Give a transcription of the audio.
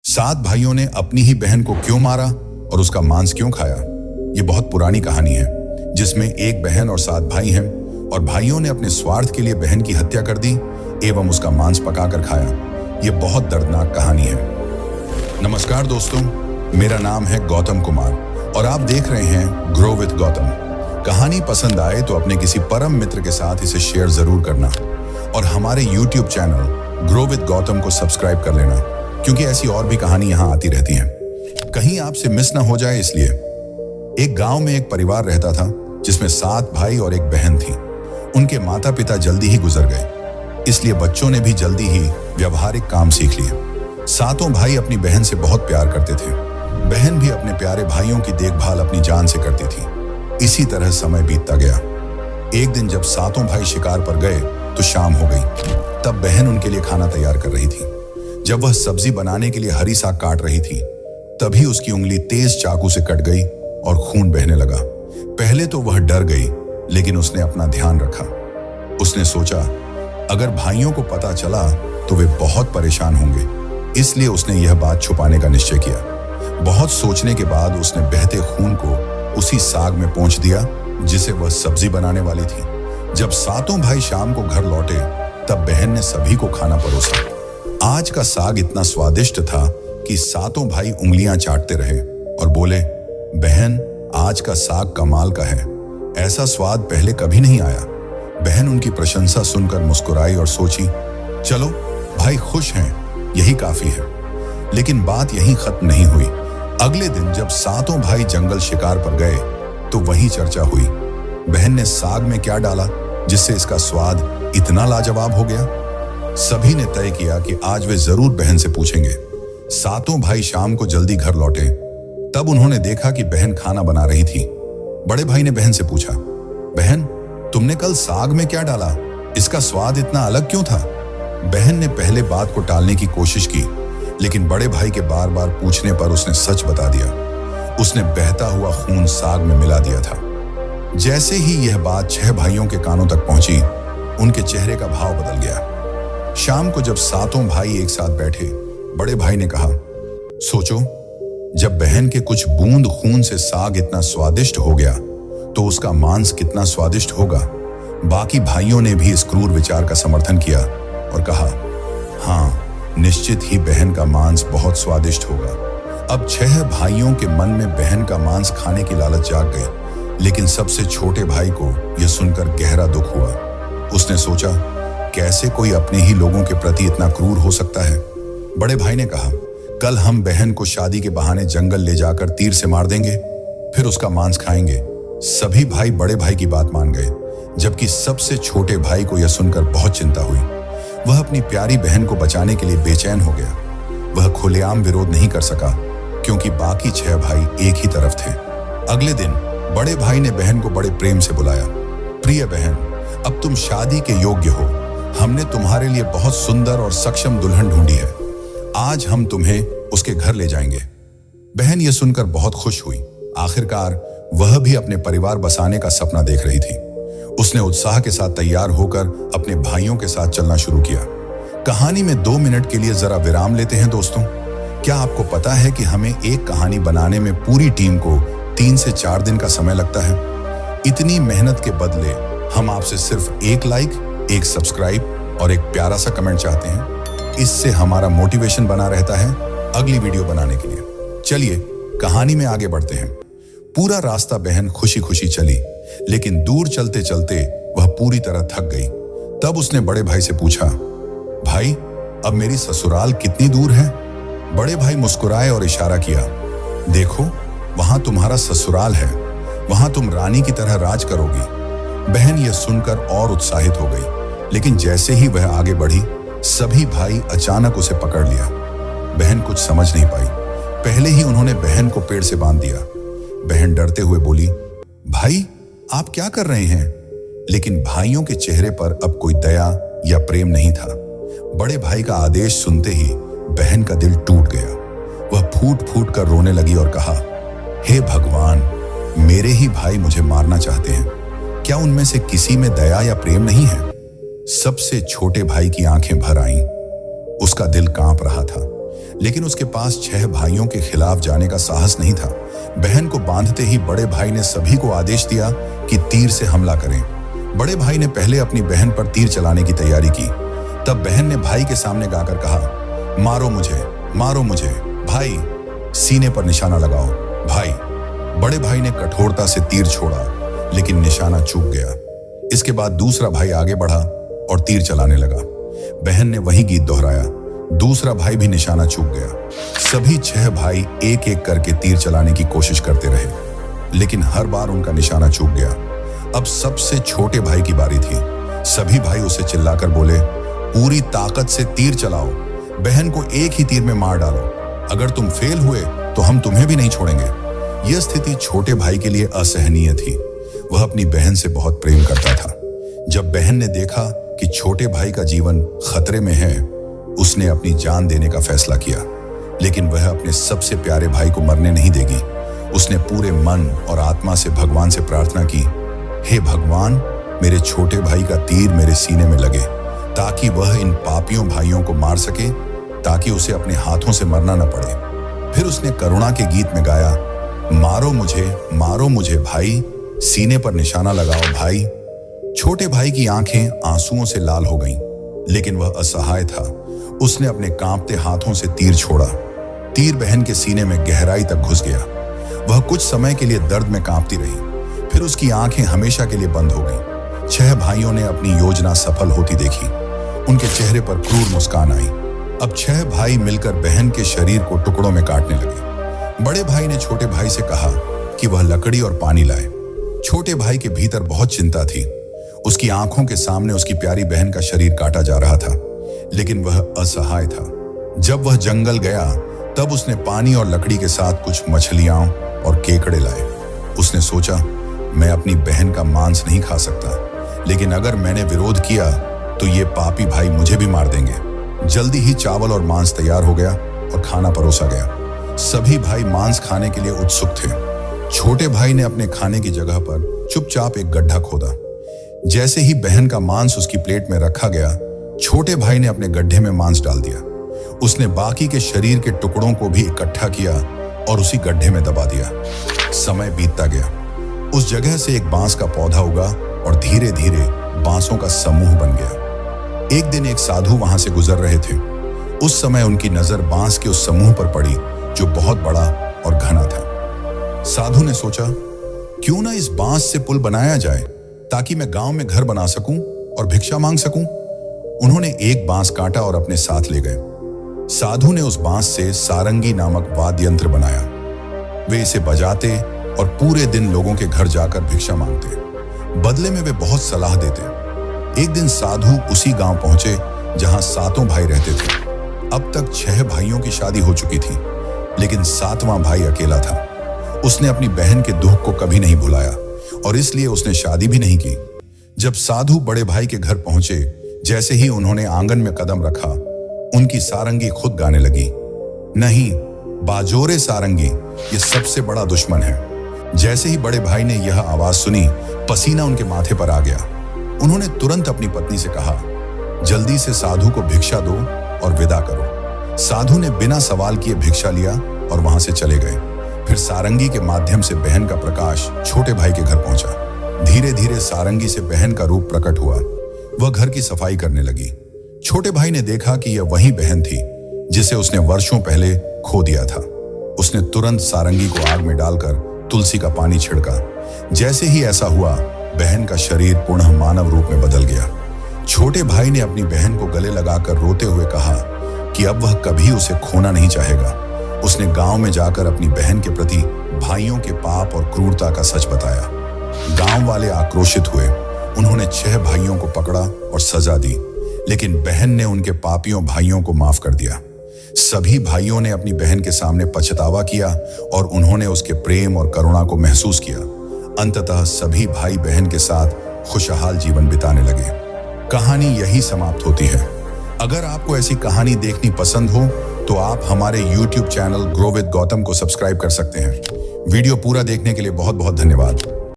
सात भाइयों ने अपनी ही बहन को क्यों मारा और उसका मांस क्यों खाया? ये बहुत पुरानी कहानी है जिसमें एक बहन और सात भाई हैं और भाइयों ने अपने स्वार्थ के लिए बहन की हत्या कर दी एवं उसका मांस पकाकर खाया। ये बहुत दर्दनाक कहानी है। नमस्कार दोस्तों, मेरा नाम है गौतम कुमार और आप देख रहे हैं ग्रो विद गौतम। कहानी पसंद आए तो अपने किसी परम मित्र के साथ इसे शेयर जरूर करना और हमारे YouTube channel grow with Gautam को सब्सक्राइब कर लेना, क्योंकि ऐसी और भी कहानी यहाँ आती रहती हैं। कहीं आपसे मिस ना हो जाए इसलिए। एक गांव में एक परिवार रहता था जिसमें 7 भाई और एक बहन थी। उनके माता पिता जल्दी ही गुजर गए, इसलिए बच्चों ने भी जल्दी ही व्यवहारिक काम सीख लिए। सातों भाई अपनी बहन से बहुत प्यार करते थे। बहन भी अपने प्यारे भाइयों की देखभाल अपनी जान से करती थी। इसी तरह समय बीतता गया। एक दिन जब सातों भाई शिकार पर गए तो शाम हो गई। तब बहन उनके लिए खाना तैयार कर रही थी। जब वह सब्जी बनाने के लिए हरी साग काट रही थी, तभी उसकी उंगली तेज चाकू से कट गई और खून बहने लगा। पहले तो वह डर गई, लेकिन उसने अपना ध्यान रखा। उसने सोचा अगर भाइयों को पता चला तो वे बहुत परेशान होंगे, इसलिए उसने यह बात छुपाने का निश्चय किया। बहुत सोचने के बाद उसने बहते खून को उसी साग में पोंछ दिया जिसे वह सब्जी बनाने वाली थी। जब सातों भाई शाम को घर लौटे तब बहन ने सभी को खाना परोसा। आज का साग इतना स्वादिष्ट था कि सातों भाई उंगलियां चाटते रहे और बोले, बहन आज का साग कमाल का है, ऐसा स्वाद पहले कभी नहीं आया। बहन उनकी प्रशंसा सुनकर मुस्कुराई और सोची, चलो भाई खुश हैं, यही काफी है। लेकिन बात यहीं खत्म नहीं हुई। अगले दिन जब सातों भाई जंगल शिकार पर गए तो वही चर्चा हुई। बहन ने साग में क्या डाला जिससे इसका स्वाद इतना लाजवाब हो गया? सभी ने तय किया कि आज वे जरूर बहन से पूछेंगे। सातों भाई शाम को जल्दी घर लौटे। तब उन्होंने देखा कि बहन खाना बना रही थी। बड़े भाई ने बहन से पूछा, बहन तुमने कल साग में क्या डाला? इसका स्वाद इतना अलग क्यों था? बहन ने पहले बात को टालने की कोशिश की, लेकिन बड़े भाई के बार बार पूछने पर उसने सच बता दिया। उसने बहता हुआ खून साग में मिला दिया था। जैसे ही यह बात 6 भाइयों के कानों तक पहुंची, उनके चेहरे का भाव बदल गया। शाम को जब सातों भाई एक साथ बैठे, बड़े भाई ने कहा, सोचो जब बहन के कुछ बूंद खून से साग इतना स्वादिष्ट हो गया तो उसका मांस कितना स्वादिष्ट होगा। बाकी भाइयों ने भी इस क्रूर विचार का समर्थन किया और कहा, हाँ निश्चित ही बहन का मांस बहुत स्वादिष्ट होगा। अब 6 भाइयों के मन में बहन का मांस खाने की लालच जाग गई, लेकिन सबसे छोटे भाई को यह सुनकर गहरा दुख हुआ। उसने सोचा, कैसे कोई अपने ही लोगों के प्रति इतना क्रूर हो सकता है? बड़े भाई ने कहा, कल हम बहन को शादी के बहाने जंगल ले जाकर तीर से मार देंगे, फिर उसका मांस खाएंगे। सभी भाई बड़े भाई की बात मान गए, जबकि सबसे छोटे भाई को यह सुनकर बहुत चिंता हुई। वह अपनी प्यारी बहन को बचाने के लिए बेचैन हो गया। वह खुलेआम विरोध नहीं कर सका, क्योंकि बाकी 6 भाई एक ही तरफ थे। अगले दिन बड़े भाई ने बहन को बड़े प्रेम से बुलाया। प्रिय बहन, अब तुम शादी के योग्य हो। हमने तुम्हारे लिए बहुत सुंदर और सक्षम दुल्हन ढूंढी है। आज हम तुम्हें उसके घर ले जाएंगे। बहन यह सुनकर बहुत खुश हुई। आखिरकार वह भी अपने परिवार बसाने का सपना देख रही थी। उसने उत्साह के साथ तैयार होकर अपने भाइयों के साथ चलना शुरू किया। कहानी में 2 मिनट के लिए जरा विराम लेते हैं दोस्तों। क्या आपको पता है कि हमें एक कहानी बनाने में पूरी टीम को 3 से 4 दिन का समय लगता है? इतनी मेहनत के बदले हम आपसे सिर्फ 1 लाइक, 1 सब्सक्राइब और एक प्यारा सा कमेंट चाहते हैं। इससे हमारा मोटिवेशन बना रहता है अगली वीडियो बनाने के लिए। चलिए कहानी में आगे बढ़ते हैं। पूरा रास्ता बहन खुशी खुशी चली, लेकिन दूर चलते चलते वह पूरी तरह थक गई। तब उसने बड़े भाई से पूछा, भाई अब मेरी ससुराल कितनी दूर है? बड़े भाई मुस्कुराए और इशारा किया, देखो वहां तुम्हारा ससुराल है, वहां तुम रानी की तरह राज करोगी। बहन यह सुनकर और उत्साहित हो गई, लेकिन जैसे ही वह आगे बढ़ी, सभी भाई अचानक उसे पकड़ लिया। बहन कुछ समझ नहीं पाई। पहले ही उन्होंने बहन को पेड़ से बांध दिया। बहन डरते हुए बोली, भाई आप क्या कर रहे हैं? लेकिन भाइयों के चेहरे पर अब कोई दया या प्रेम नहीं था। बड़े भाई का आदेश सुनते ही बहन का दिल टूट गया। वह फूट फूट कर रोने लगी और कहा, हे भगवान, मेरे ही भाई मुझे मारना चाहते हैं। क्या उनमें से किसी में दया या प्रेम नहीं है? सबसे छोटे भाई की आंखें भर आईं। उसका दिल कांप रहा था। लेकिन उसके पास 6 भाइयों के खिलाफ जाने का साहस नहीं था। बहन को बांधते ही बड़े भाई ने सभी को आदेश दिया कि तीर से हमला करें। बड़े भाई ने पहले अपनी बहन पर तीर चलाने की तैयारी की। तब बहन ने भाई के सामने गाकर कहा, मारो मुझे भाई, सीने पर निशाना लगाओ भाई। बड़े भाई ने कठोरता से तीर छोड़ा, लेकिन निशाना चूक गया। इसके बाद दूसरा भाई आगे बढ़ा और तीर चलाने लगा। बहन ने वही गीत दोहराया। दूसरा भाई भी निशाना चूक गया। सभी 6 भाई एक एक करके तीर चलाने की कोशिश करते रहे, लेकिन हर बार उनका निशाना चूक गया। अब सबसे छोटे भाई की बारी थी। सभी भाई उसे चिल्लाकर बोले, पूरी ताकत से तीर चलाओ, बहन को एक ही तीर में मार डालो। अगर तुम फेल हुए तो हम तुम्हें भी नहीं छोड़ेंगे। यह स्थिति छोटे भाई के लिए असहनीय थी। वह अपनी बहन से बहुत प्रेम करता था। जब बहन ने देखा कि छोटे भाई का जीवन खतरे में है, उसने अपनी जान देने का फैसला किया। लेकिन वह अपने सबसे प्यारे भाई को मरने नहीं देगी। उसने पूरे मन और आत्मा से भगवान से प्रार्थना की, हे भगवान, मेरे छोटे भाई का तीर मेरे सीने में लगे, ताकि वह इन पापियों भाइयों को मार सके, ताकि उसे अपने हाथों से मरना न पड़े। फिर उसने करुणा के गीत में गाया, मारो मुझे भाई, सीने पर निशाना लगाओ भाई। छोटे भाई की आंखें आंसुओं से लाल हो गईं, लेकिन वह असहाय था। उसने अपने कांपते हाथों से तीर छोड़ा। तीर बहन के सीने में गहराई तक घुस गया। वह कुछ समय के लिए दर्द में कांपती रही। फिर उसकी आंखें हमेशा के लिए बंद हो गईं। 6 भाइयों ने अपनी योजना सफल होती देखी। उनके चेहरे पर क्रूर मुस्कान आई। अब 6 भाई मिलकर बहन के शरीर को टुकड़ों में काटने लगे। बड़े भाई ने छोटे भाई से कहा कि वह लकड़ी और पानी लाए। छोटे भाई के भीतर बहुत चिंता थी। उसकी आंखों के सामने उसकी प्यारी बहन का शरीर काटा जा रहा था, लेकिन वह असहाय था। जब वह जंगल गया, तब उसने पानी और लकड़ी के साथ कुछ मछलियां और केकड़े लाए। उसने सोचा, मैं अपनी बहन का मांस नहीं खा सकता, लेकिन अगर मैंने विरोध किया तो ये पापी भाई मुझे भी मार देंगे। जल्दी ही चावल और मांस तैयार हो गया और खाना परोसा गया। सभी भाई मांस खाने के लिए उत्सुक थे। छोटे भाई ने अपने खाने की जगह पर चुपचाप एक गड्ढा खोदा। जैसे ही बहन का मांस उसकी प्लेट में रखा गया, छोटे भाई ने अपने गड्ढे में मांस डाल दिया। उसने बाकी के शरीर के टुकड़ों को भी इकट्ठा किया और उसी गड्ढे में दबा दिया। समय बीतता गया। उस जगह से एक बांस का पौधा उगा और धीरे धीरे बांसों का समूह बन गया। एक दिन एक साधु वहां से गुजर रहे थे। उस समय उनकी नजर बांस के उस समूह पर पड़ी जो बहुत बड़ा और घना था। साधु ने सोचा, क्यों ना इस बांस से पुल बनाया जाए, ताकि मैं गांव में घर बना सकूं और भिक्षा मांग सकूं। उन्होंने एक बांस काटा और अपने साथ ले गए। साधु ने उस बांस से सारंगी नामक वाद्य यंत्र बनाया। वे इसे बजाते और पूरे दिन लोगों के घर जाकर भिक्षा मांगते। बदले में वे बहुत सलाह देते। एक दिन साधु उसी गांव पहुंचे जहां 7 भाई रहते थे। अब तक 6 भाइयों की शादी हो चुकी थी, लेकिन 7वां भाई अकेला था। उसने अपनी बहन के दुख को कभी नहीं भुलाया और इसलिए उसने शादी भी नहीं की। जब साधु बड़े भाई के घर पहुंचे, जैसे ही उन्होंने आंगन में कदम रखा, उनकी सारंगी खुद गाने लगी, नहीं बाजोरे सारंगी, ये सबसे बड़ा दुश्मन है। जैसे ही बड़े भाई ने यह आवाज सुनी, पसीना उनके माथे पर आ गया। उन्होंने तुरंत अपनी पत्नी से कहा, जल्दी से साधु को भिक्षा दो और विदा करो। साधु ने बिना सवाल किए भिक्षा लिया और वहां से चले गए। फिर सारंगी के माध्यम से बहन का प्रकाश छोटे भाई के घर पहुंचा। धीरे धीरे सारंगी से बहन का रूप प्रकट हुआ। वह घर की सफाई करने लगी। छोटे भाई ने देखा कि यह वही बहन थी जिसे उसने वर्षों पहले खो दिया था। उसने तुरंत सारंगी को आग में डालकर तुलसी का पानी छिड़का। जैसे ही ऐसा हुआ, बहन का शरीर पुनः मानव रूप में बदल गया। छोटे भाई ने अपनी बहन को गले लगाकर रोते हुए कहा कि अब वह कभी उसे खोना नहीं चाहेगा। उसने गांव में जाकर अपनी बहन के प्रति भाइयों के पाप और क्रूरता का सच बताया। गांव वाले आक्रोशित हुए। उन्होंने 6 भाइयों को पकड़ा और सजा दी, लेकिन बहन ने उनके पापियों भाइयों को माफ कर दिया। सभी भाइयों ने अपनी बहन के सामने पछतावा किया और उन्होंने उसके प्रेम और करुणा को महसूस किया। अंततः सभी भाई बहन के साथ खुशहाल जीवन बिताने लगे। कहानी यही समाप्त होती है। अगर आपको ऐसी कहानी देखनी पसंद हो तो आप हमारे YouTube channel grow with Gautam को सब्सक्राइब कर सकते हैं। वीडियो पूरा देखने के लिए बहुत बहुत धन्यवाद।